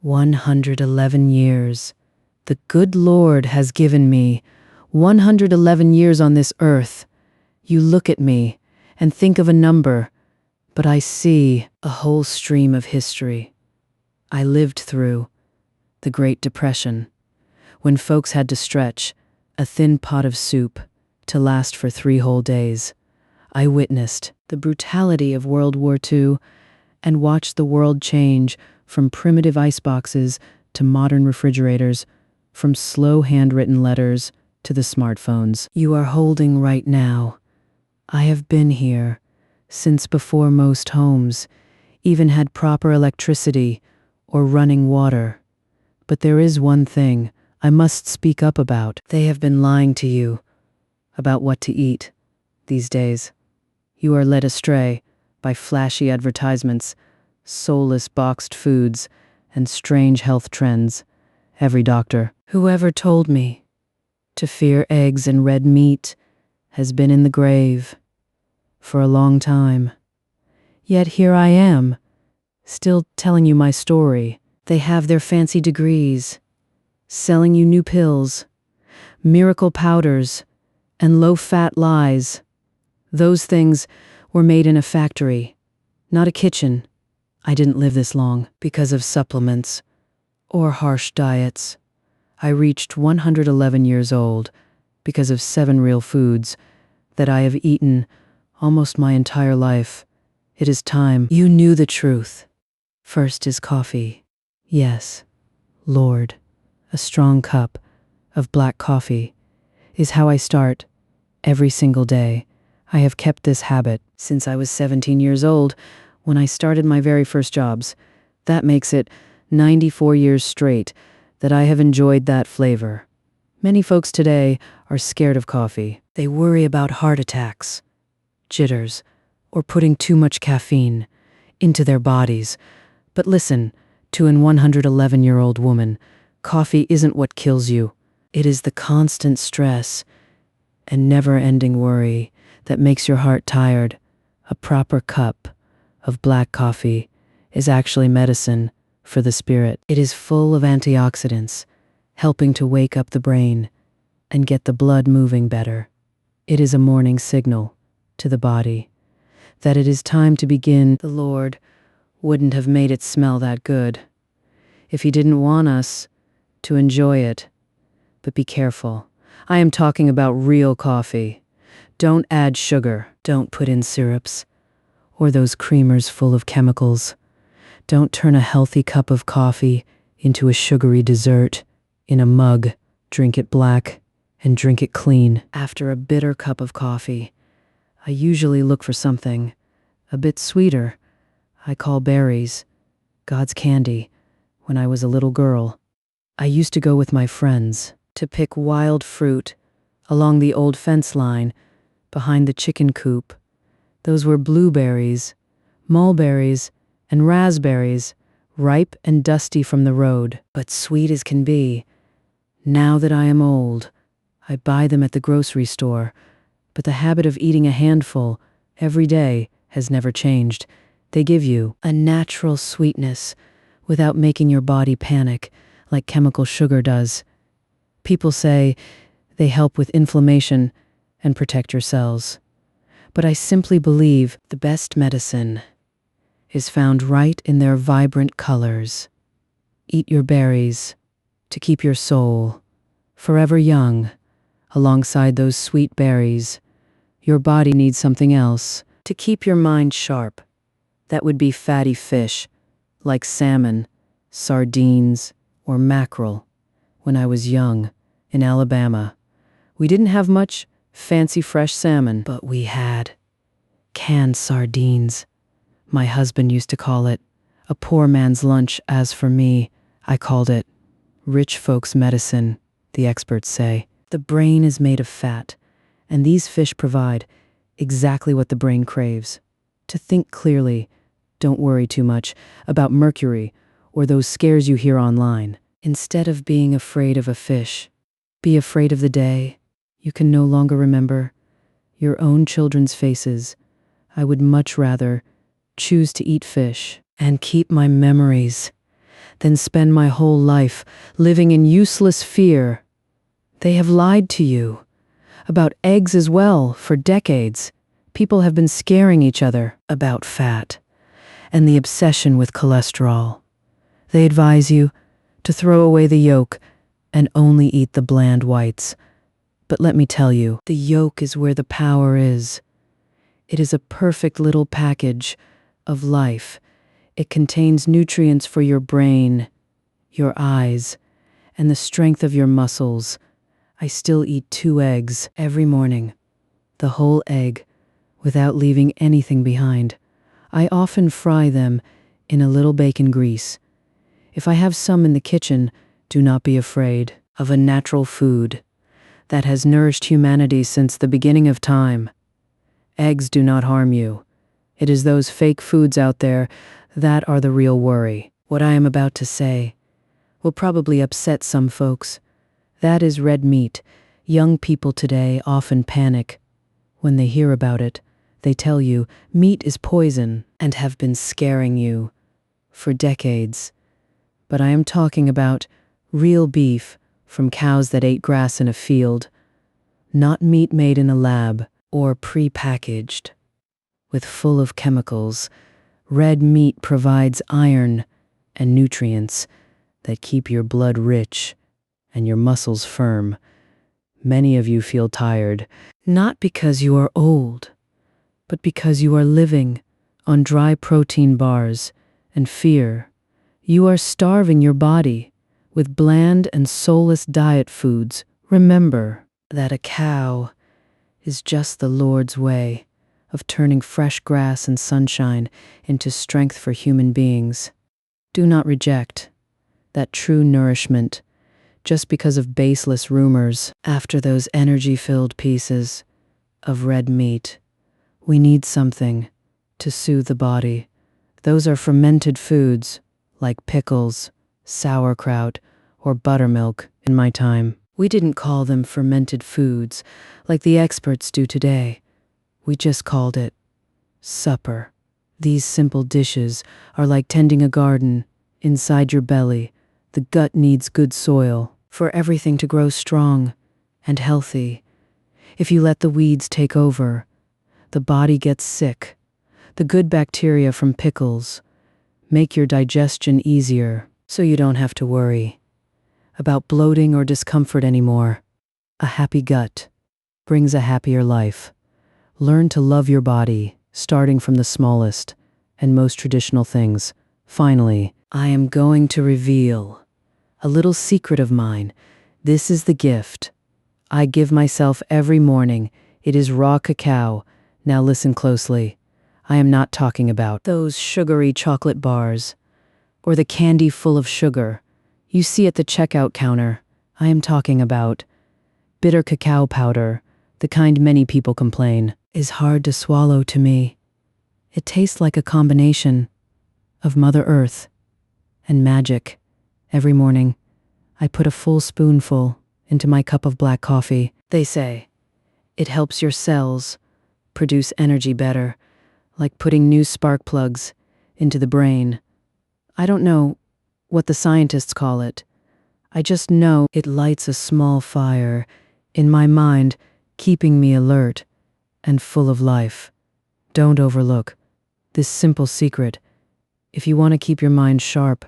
111 years. The good Lord has given me 111 years on this earth. You look at me and think of a number, but I see a whole stream of history. I lived through the Great Depression, when folks had to stretch a thin pot of soup to last for 3 whole days. I witnessed the brutality of World War II and watched the world change from primitive iceboxes to modern refrigerators, from slow handwritten letters to the smartphones you are holding right now. I have been here since before most homes even had proper electricity or running water. But there is one thing I must speak up about. They have been lying to you about what to eat these days. You are led astray by flashy advertisements, soulless boxed foods, and strange health trends. Every doctor who ever told me to fear eggs and red meat has been in the grave for a long time. Yet here I am, still telling you my story. They have their fancy degrees, selling you new pills, miracle powders, and low-fat lies. Those things were made in a factory, not a kitchen. I didn't live this long because of supplements or harsh diets. I reached 111 years old because of 7 real foods that I have eaten almost my entire life. It is time you knew the truth. First is coffee. Yes, Lord, a strong cup of black coffee is how I start every single day. I have kept this habit since I was 17 years old when I started my very first jobs. That makes it 94 years straight that I have enjoyed that flavor. Many folks today are scared of coffee. They worry about heart attacks, jitters, or putting too much caffeine into their bodies. But listen, to an 111-year-old woman, coffee isn't what kills you. It is the constant stress and never-ending worry that makes your heart tired. A proper cup of black coffee is actually medicine for the spirit. It is full of antioxidants, helping to wake up the brain and get the blood moving better. It is a morning signal to the body that it is time to begin. The Lord wouldn't have made it smell that good if He didn't want us to enjoy it. But be careful. I am talking about real coffee. Don't add sugar. Don't put in syrups or those creamers full of chemicals. Don't turn a healthy cup of coffee into a sugary dessert in a mug. Drink it black and drink it clean. After a bitter cup of coffee, I usually look for something a bit sweeter. I call berries God's candy. When I was a little girl, I used to go with my friends to pick wild fruit along the old fence line behind the chicken coop. Those were blueberries, mulberries, and raspberries, ripe and dusty from the road, but sweet as can be. Now that I am old, I buy them at the grocery store, but the habit of eating a handful every day has never changed. They give you a natural sweetness without making your body panic like chemical sugar does. People say they help with inflammation and protect your cells. But I simply believe the best medicine is found right in their vibrant colors. Eat your berries to keep your soul forever young. Alongside those sweet berries, your body needs something else to keep your mind sharp. That would be fatty fish, like salmon, sardines, or mackerel. When I was young, in Alabama, we didn't have much fancy fresh salmon, but we had canned sardines. My husband used to call it a poor man's lunch. As for me, I called it rich folks' medicine, the experts say. The brain is made of fat, and these fish provide exactly what the brain craves. To think clearly, don't worry too much about mercury or those scares you hear online. Instead of being afraid of a fish, be afraid of the day you can no longer remember your own children's faces. I would much rather choose to eat fish and keep my memories than spend my whole life living in useless fear. They have lied to you. About eggs as well, for decades. People have been scaring each other about fat and the obsession with cholesterol. They advise you to throw away the yolk and only eat the bland whites. But let me tell you, the yolk is where the power is. It is a perfect little package of life. It contains nutrients for your brain, your eyes, and the strength of your muscles. I still eat 2 eggs every morning, the whole egg, without leaving anything behind. I often fry them in a little bacon grease. If I have some in the kitchen, do not be afraid of a natural food that has nourished humanity since the beginning of time. Eggs do not harm you. It is those fake foods out there that are the real worry. What I am about to say will probably upset some folks. That is red meat. Young people today often panic when they hear about it. They tell you meat is poison and have been scaring you for decades. But I am talking about real beef from cows that ate grass in a field, not meat made in a lab or pre-packaged with full of chemicals. Red meat provides iron and nutrients that keep your blood rich and your muscles firm. Many of you feel tired, not because you are old, but because you are living on dry protein bars and fear. You are starving your body with bland and soulless diet foods. Remember that a cow is just the Lord's way of turning fresh grass and sunshine into strength for human beings. Do not reject that true nourishment just because of baseless rumors after those energy-filled pieces of red meat. We need something to soothe the body. Those are fermented foods like pickles, sauerkraut, or buttermilk in my time. We didn't call them fermented foods like the experts do today. We just called it supper. These simple dishes are like tending a garden inside your belly. The gut needs good soil for everything to grow strong and healthy. If you let the weeds take over, the body gets sick. The good bacteria from pickles make your digestion easier, so you don't have to worry about bloating or discomfort anymore. A happy gut brings a happier life. Learn to love your body, starting from the smallest and most traditional things. Finally, I am going to reveal a little secret of mine. This is the gift I give myself every morning. It is raw cacao. Now listen closely. I am not talking about those sugary chocolate bars or the candy full of sugar you see at the checkout counter. I am talking about bitter cacao powder, the kind many people complain is hard to swallow to me. It tastes like a combination of Mother Earth and magic. Every morning, I put a full spoonful into my cup of black coffee. They say it helps your cells produce energy better, like putting new spark plugs into the brain. I don't know what the scientists call it. I just know it lights a small fire in my mind, keeping me alert and full of life. Don't overlook this simple secret if you want to keep your mind sharp